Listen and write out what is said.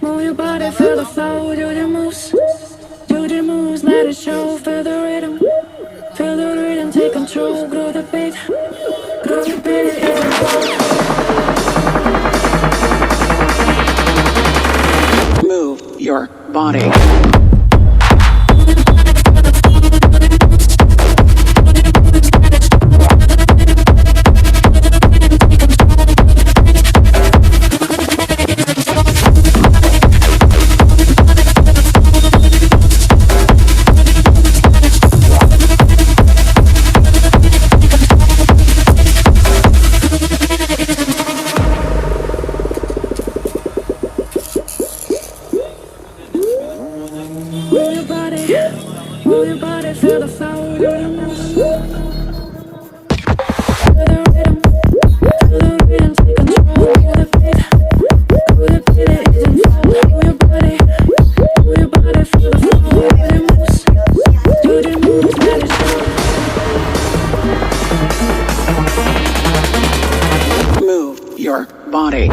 move your body, feel the flow, do the moves, let it show, feel the rhythm, take control, grow the beat, it isn't cold. Move your body. Move your body, feel the flow, do the moves. Feel the rhythm, take control, do the beat, it isn't cold. Move your body, feel the flow, do the moves, let it show. Move your body.